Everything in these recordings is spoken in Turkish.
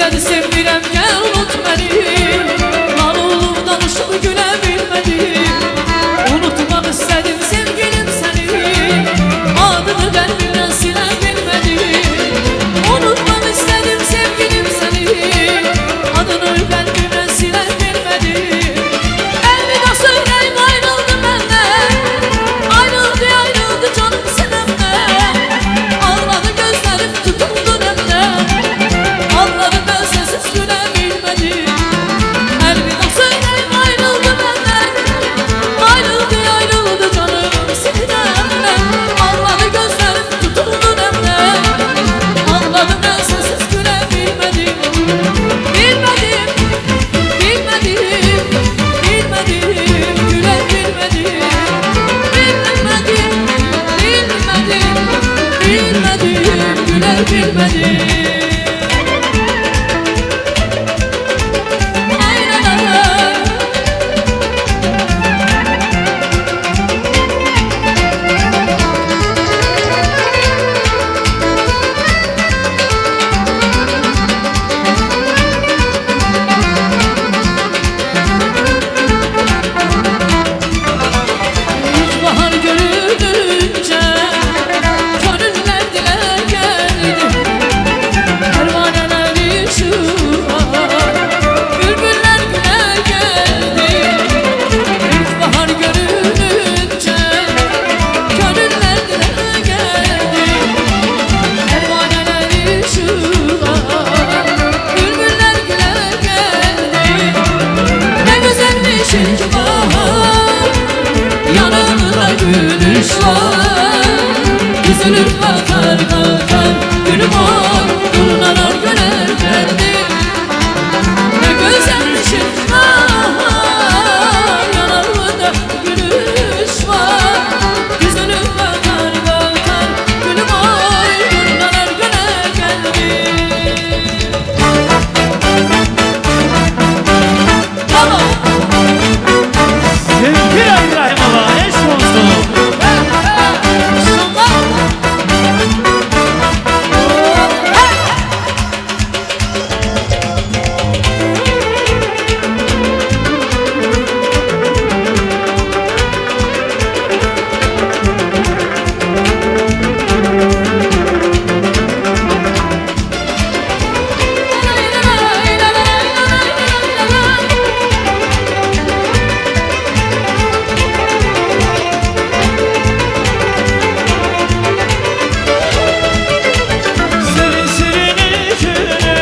səni sevmirəm, gəl unut məni. Lan olub danışıb gülə bilmədim. Unutmaq istədim sevgilim səni, adını qəlbimdən silə bilmədim. Unutmaq istədim sevgilim səni, adını qəlbimdən silə bilmədim. Əlvida söyləyim ayrıldı məndən, ayrıldı ayrıldı canım sinəmdən. Ağladı gözlərim tutuldu nəmdən, ağladı mən sənsiz gülə bilmədim. Əlvida söyləyim ayrıldı məndən, ayrıldı ayrıldı canım sinəmdən. Ağladı gözlərim tutuldu nəmdən, ağladı mən sənsiz gülə bilmədim. Bilmədim, bilmədim, bilmədim, gülə bilmədim. Bilmədim, bilmədim, bilmədim, gülə bilmədim. Aynen öyle. İlkbahar görününce gönüller dile geldi. Pervaneler ışığa, bülbüller güle geldi. İlkbahar görününce gönüller dile geldi. Pervaneler ışığa, bülbüller güle geldi. Ne güzelmiş ilk bahar, yanımda gülüş var. Üzülüp bakar bakar gülüm var, durunalar göner geldi. Ne güzelmiş ilk bahar, yanımda gülüş var. Üzülüp bakar bakar gülüm var, durunalar göner geldi. Tamam. Sevgili İbrahimova eş olsun. Senin sirinin içine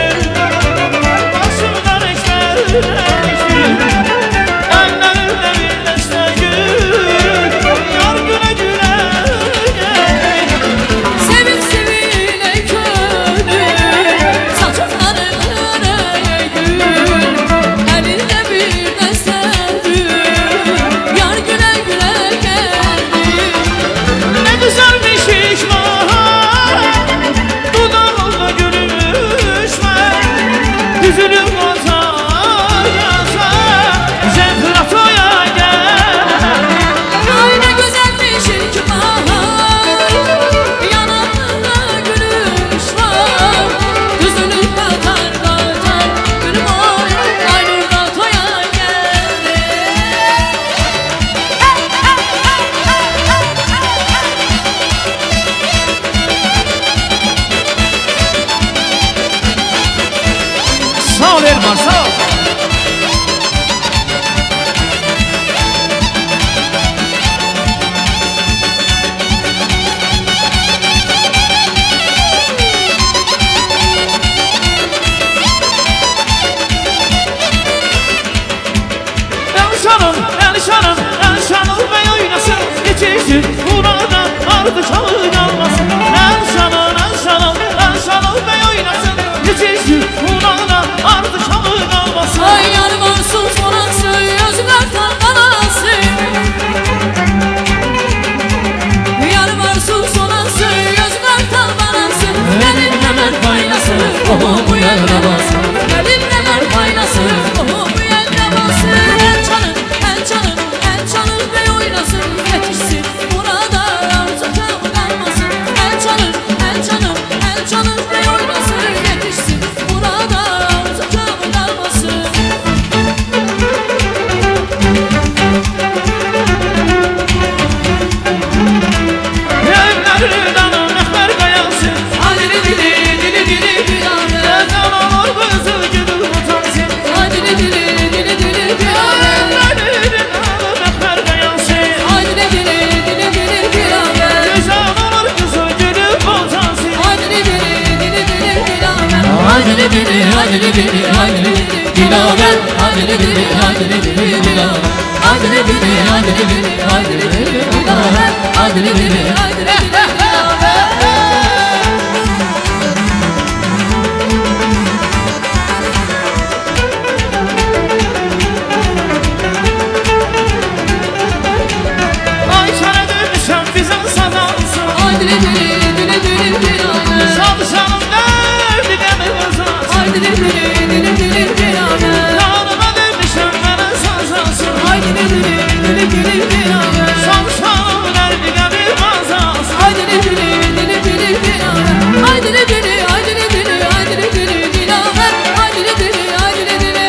başımdan ekler ekler. Ellerimle birleşse gül, yar güle güle gel. Sevin sevile gönül, saçların nereye gül. Elinde bir de sevgül, yar güle güle geldi. Ne güzelmiş iş var, dudağımda gülüş var. Üzülüm atar yazar, Zenfrato'ya gel. Ay ne güzelmiş ilk bahar, yanımda gülüş var. Düzülüp bakar bakar gülüm var, Aynur'da toya geldi. Sağ ol Erman, sağ ol. Elşanım, Elşanım ve oynasın. Geçişin burada ardı çalı kalmasın. Elşanım ve oynasın. Geçişin burada ardı çalı kalmasın. Ay yar varsız orası, gözler tandanası. Yar varsız orası, gözler tandanası. Benim neler faydası, oh bu yerde basın. Benim neler faydası, oh bu yerde basın. El çalın ve oynasın. Yetişsin burada arzu kalmasın. El çalın ve oynasın. Yetişsin burada Adili bili, adili bili, adili bili Dilaver, adili bili, adili bili Dilaver Adili bili, adili bili, adili bili Dilaver Adili bili, adili bili Dilaver Ayşan'a dönüşen bizim sadansın Adili bili, dili bili Dilaver Çalışanım derdi demir vazasın Adili bili, dili bili Dilaver Yanıma dönüşen benim sazansın Adili bili, dili bili Dilaver Çalışanım derdi demir vazasın Adili bili, dili bili Dilaver Adili bili, adili bili, adili bili Dilaver Adili bili, adili bili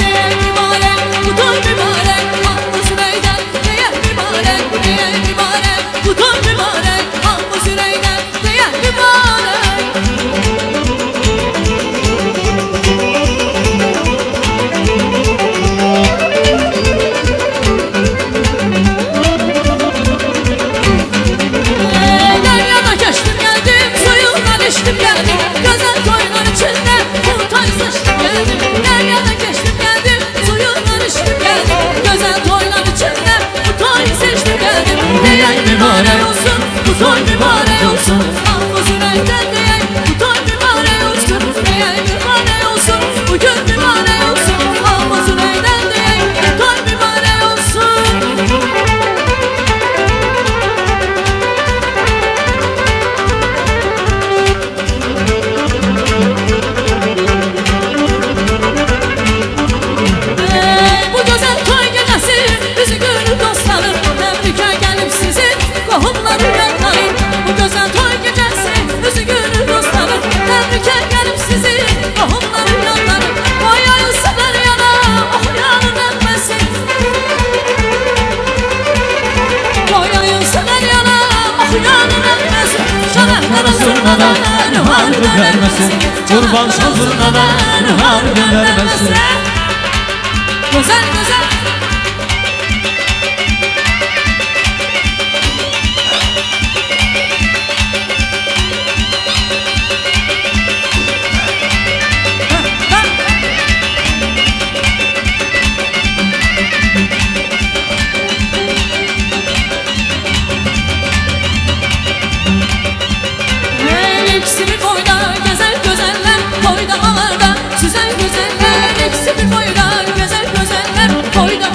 Neye mübarek, kutul mübarek Hakkı Süreyden Neye mübarek, neye mübarek Kutul mübarek, Hakkı Süreyden Neye mübarek Deryada geçtim geldim, suyundan içtim geldim Güzel toylar içinde kurtar sıçtım geldim Deryada geçtim geldim, suyundan içtim geldim Güzel toylar içinde bu toy seçtim geldim Diyen mübarek olsun, bu toy mübarek olsun Hakkı Süreyden diyen bu toy mübarek olsun Diyen mübarek olsun, bugün mübarek olsun Hakkı Süreyden diyen bu toy mübarek olsun Bu güzel toy gecesi bizi görür dostlarım Tebrike gelip sizin kohumları yanlarım Bu güzel toy gecesi bizi görür dostlarım Tebrike gelip sizin kohumları yanlarım Koyayı sever yana oh yanın ölmesin Koyayı sever yana oh yanın ölmesin Şereflere zurnadan harbi vermesin Kurban sazırnadan harbi vermesin Güzel güzel İkisi bir boyda gezer gözeller Boyda ağlarda süzen güzeller İkisi bir boyda gezer gözeller Boyda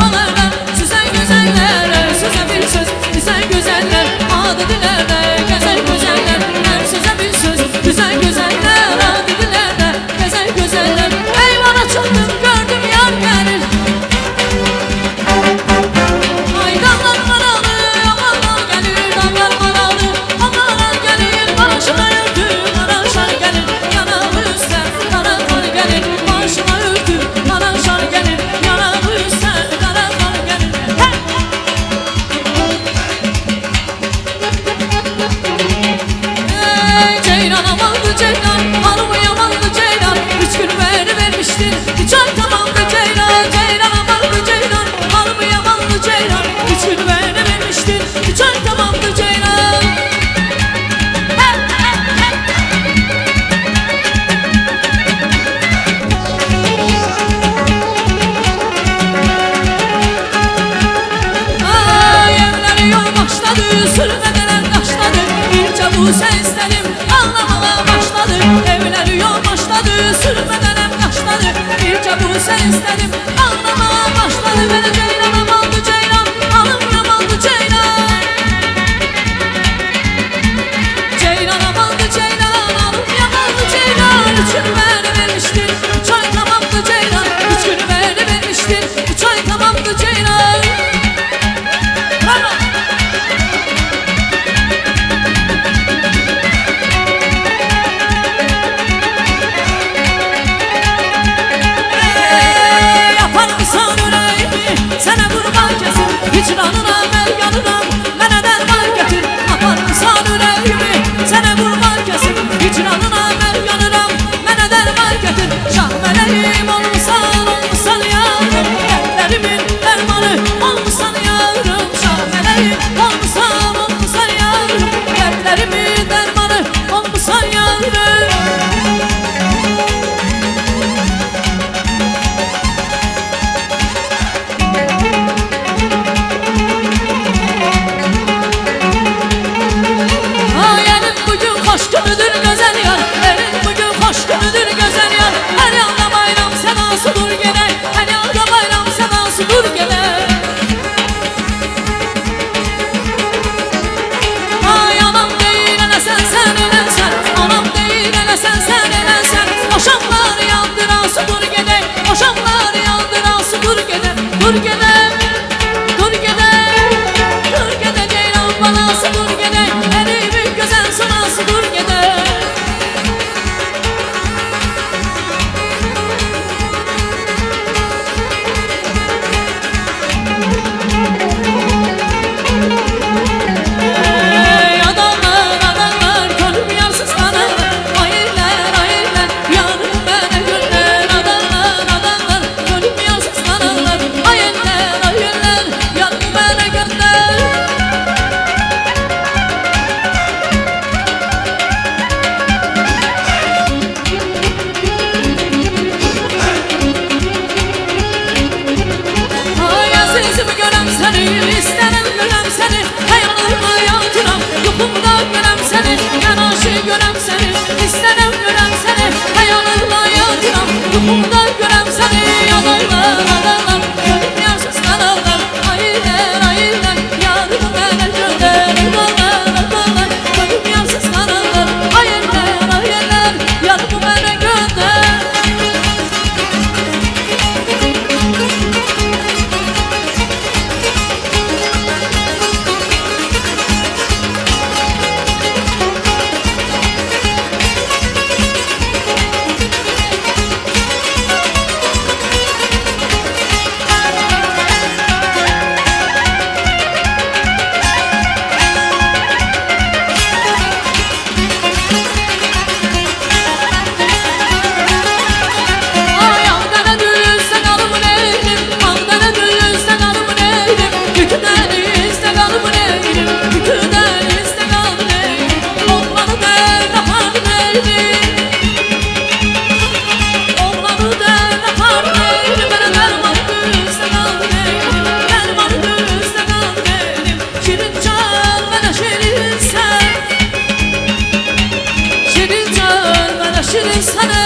səni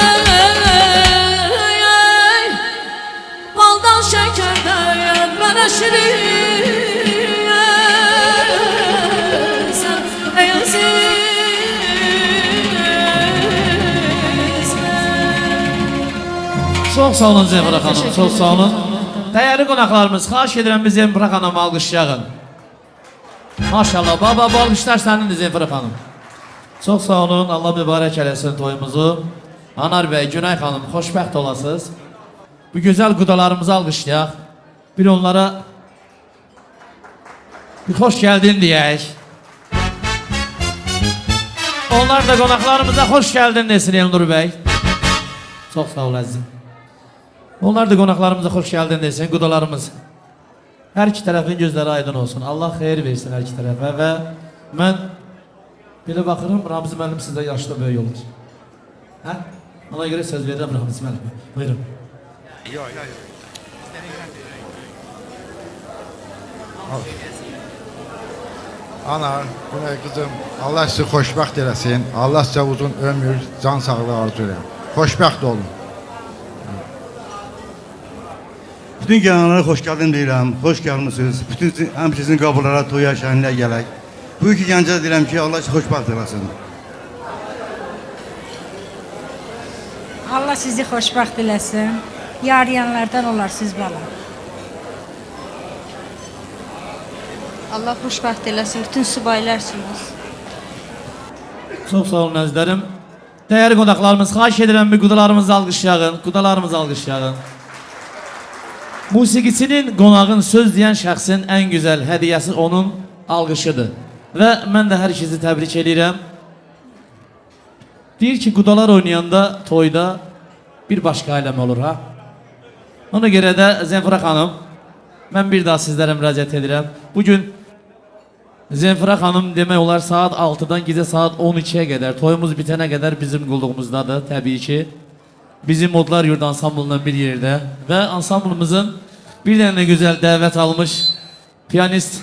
baldan şəkərdən mənə şirinsən ey əzizəm. Çox sağ olun Zemfira xanım, çox sağ olun. Dəyərli qonaqlarımız, xahiş edirəm biz Zemfira xanımı alqışlayın. Maşallah, baba bu alqışlar sənindir Zemfira xanım. Çox sağ olun, Allah mübarək eləsin toyumuzu. Anar bəy, Günay xanım, xoşbəxt olasınız. Bu gözəl qudalarımızı alqışlayaq. Bir onlara bir xoş gəldin deyək. Onlar da qonaqlarımıza xoş gəldin desin Elnur bəy. Çox sağ ol əzizim. Onlar da qonaqlarımıza xoş gəldin desin, qudalarımız. Hər iki tərəfin gözləri aydın olsun. Allah xeyir versin hər iki tərəfə və mən belə baxırım, Ramiz müəllim sizdə yaşlı böyük olur. Hə? Ona görə söz verirəm Ramiz müəllim. Buyurun. Ana, Günay kızım, Allah sizi xoşbəxt eləsin. Allah sizə uzun ömür, can sağlığı arzu edirəm. Xoşbəxt olun. Bütün gələnlərə xoş gəldin deyirəm, xoş gəlmisiniz. Bütün həmçinin qabılara, toya, şəhənliyə gələk. Bu iki gəncə deyirəm ki, Allah sizi xoşbəxt eləsin. Allah sizi xoşbəxt eləsin. Yarayanlardan olarsınız bala. Allah xoşbəxt eləsin, bütün subaylarsınız. Çox sağ olun əzizlərim. Dəyərli qonaqlarımız, xahiş edirəm bir qudalarımızı alqışlayın, qudalarımızı alqışlayın. Musiqiçinin, qonağın, söz deyən şəxsin ən gözəl hədiyyəsi onun alqışıdır. Və mən də hər ikinizi təbrik edirəm. Deyir ki, qudalar oynayanda, toyda bir başqa aləm olur, ha? Ona görə də Zemfira xanım, mən bir daha sizlərə müraciət edirəm. Bugün Zemfira xanım demək olar saat 6-dan gecə saat 12-yə qədər, toyumuz bitənə qədər bizim qulluğumuzdadır, təbii ki. Bizim Modlar Yurdu ansamblından bir yerdə və ansamblımızın bir dənə gözəl dəvət almış piyanist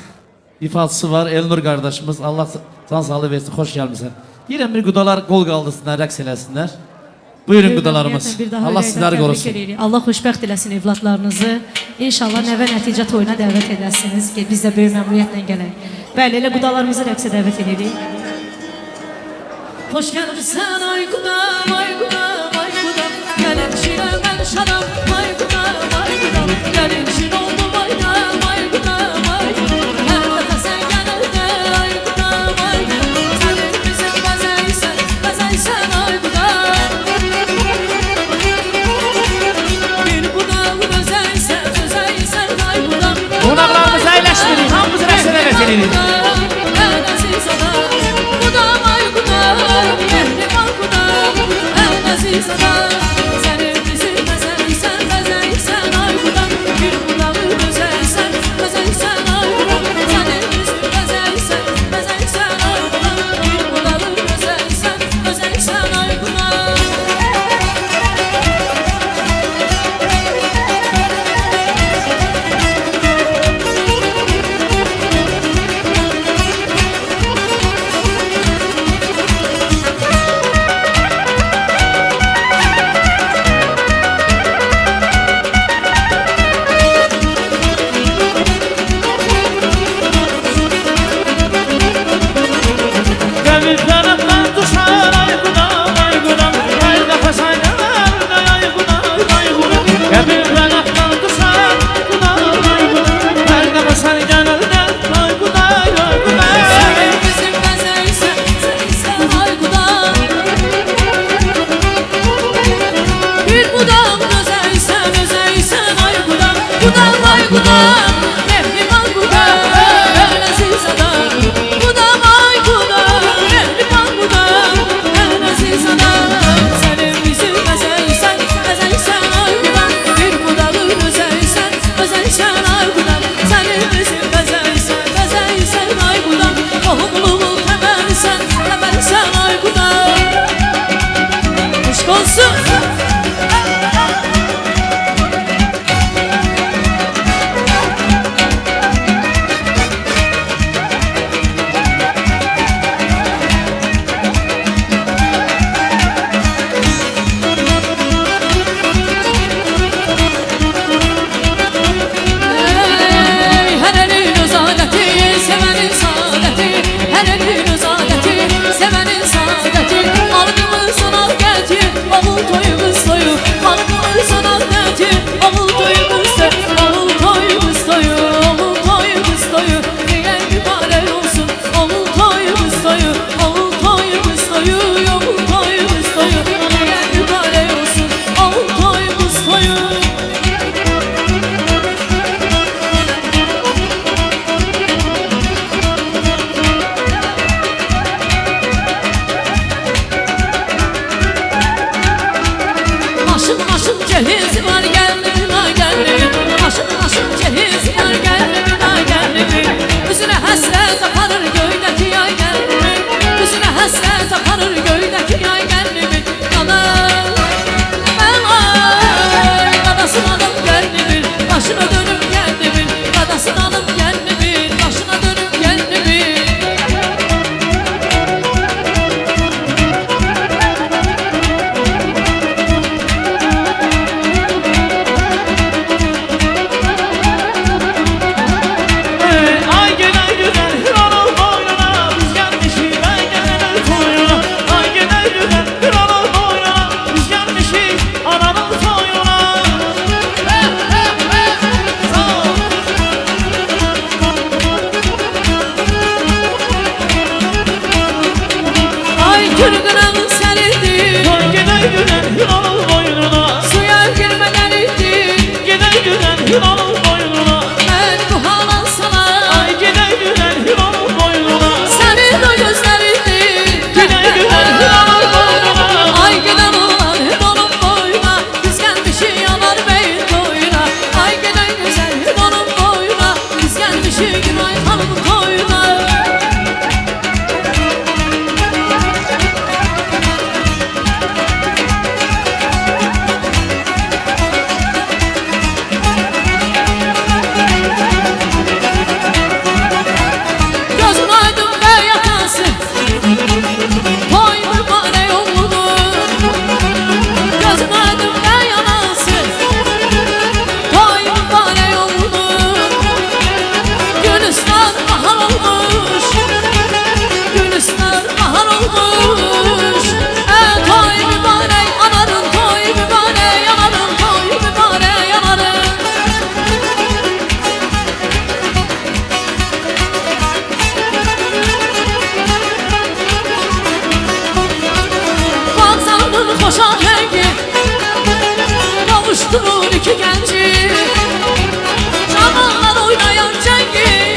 ifaçısı var, Elnur qardaşımız. Allah can sağlığı versin, xoş gəlmişsən. Deyirəm bir qudalar qol qaldısınlar, rəqs eləsinlər. Buyurun qudalarımız. Allah sizləri qorusun. Allah xoşbəxt eləsin evladlarınızı. İnşallah nəvə nəticə toyuna dəvət edəsiniz ki, biz də böyük məmnuniyyətlə gələk. Bəli, elə qudalarımızı rəqsə dəvət edirik. Xoş gəlmişsən ay qudam, ay qudam, ay qudam. Gəlin şirə mən şadam, ay qudam, ay qudam. Gəlin şir oldum aydam, ay qudam, ay qudam. Hər dəfə sən gələrdə, ay qudam, ay qudam. Sənin bizim bəzəysən, ay qudam. Bir qudam özəysən, ay qudam. Qonaqlarımızı əyləşdirin, hamımızı rəqsə dəvət edirik. toyu kız toyu Halkın sanatı oğul toyu kız toyu Oğul toyu kız toyu Oğul toyu kız toyu Diyen mübarek olsun Oğul toyu kız toyu Oğul toyu kız toyu Oğul toyu kız toyu Diyen mübarek olsun Oğul toyu kız toyu Maşın cehiz var geldi ay geldi Maşın cehiz var geldi ay geldi Üzüne hasret aparır göydeki ay geldi Üzüne hasret aparır göydeki ay geldi Yanar ay Kadasın alıp geldi bir Başına dönüp geldi bir Kadasın alıp geldi bir Başına dönüp geldi bir Ay gelen güzel hıranın boynuna Biz gelmişiz ay gelenin toyuna Ay gelen güzel hıranın boynuna Biz gelmişiz ananın toyuna Sağ ol. Ay kırgınım senindir Ay gelen güzel hıranın boynuna Suya girmeden ittin Gelen güzel hıranın boynuna Ben bu halan sana Ay gelen güzel hıranın boynuna Senin o gözlerindir Gelen güzel hıranın boynuna Ay giden olan hep onun boyuna Biz gelmişi yanar beyin doyuna Ay giden güzel hep onun boyuna Biz gelmişi Günay Hanım'ın koyuna Gözün aydın ve yakansın Toy mübarek oğludur Gözün aydın ve yanansın Toy mübarek oğludur Gülistan bahar olmuş Gülistan bahar olmuş Toy mübarek anarın Toy mübarek yanarın Toy mübarek yanarın Vazanın hoş ahengi Kavuşturur iki genci Çaballar oynayan cengi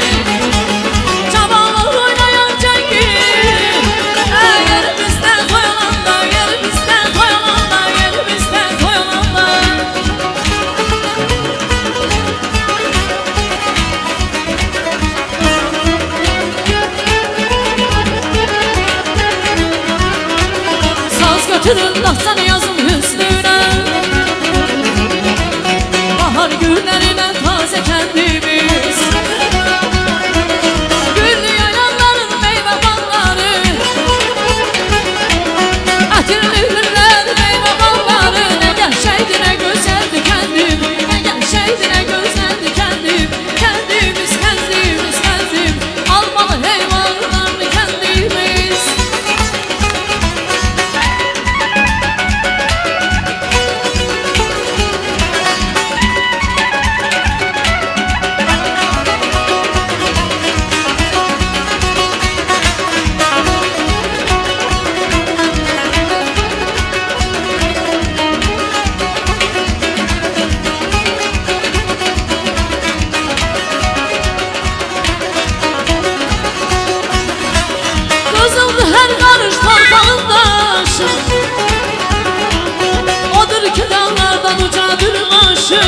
Çaballar oynayan cengi Yerimizden toyalanda Yerimizden toyalanda Yerimizden toyalanda Saz götürün dahtan yazın hüsnüne Bahar günlerine taze kendimiz Güllü yaylanların meyve balları Ətirli hürlər meyve balları Ne gerçekti ne güzeldi kendim Ne gerçekti ne güzeldi kendim Kendimiz kendimiz kendim Almalı heyvanlarını kendimiz Kızıldı her karış torpağın taşı Odur ki dağlardan ucadır başı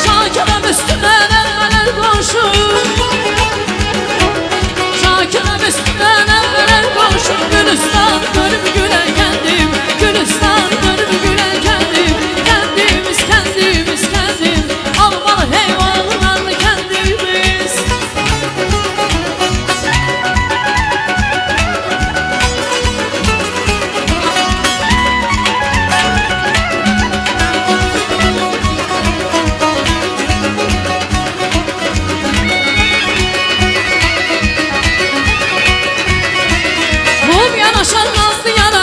Şakirem üstüne elmeler koşur Şakirem üstüne elmeler koşur Gülistan dönüp gülen kendim Gülistan dönüp gülen kendim Kendimiz kendimiz kendim Almalı heyvanlarını kendimiz Mum yanaşan nazlı yana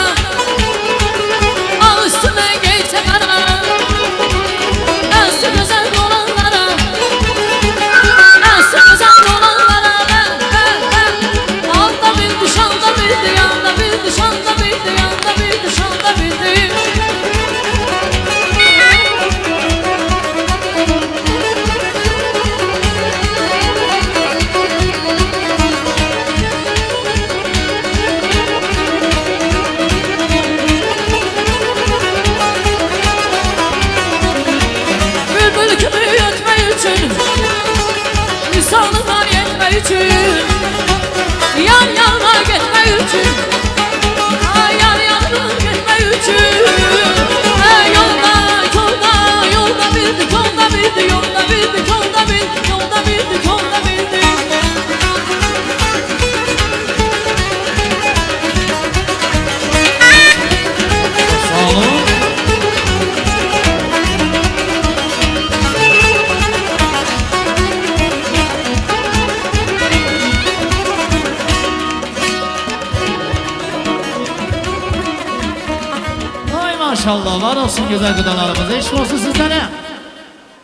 Maşallah var olsun güzel gıdalarımız. Eşlik olsun sizlere.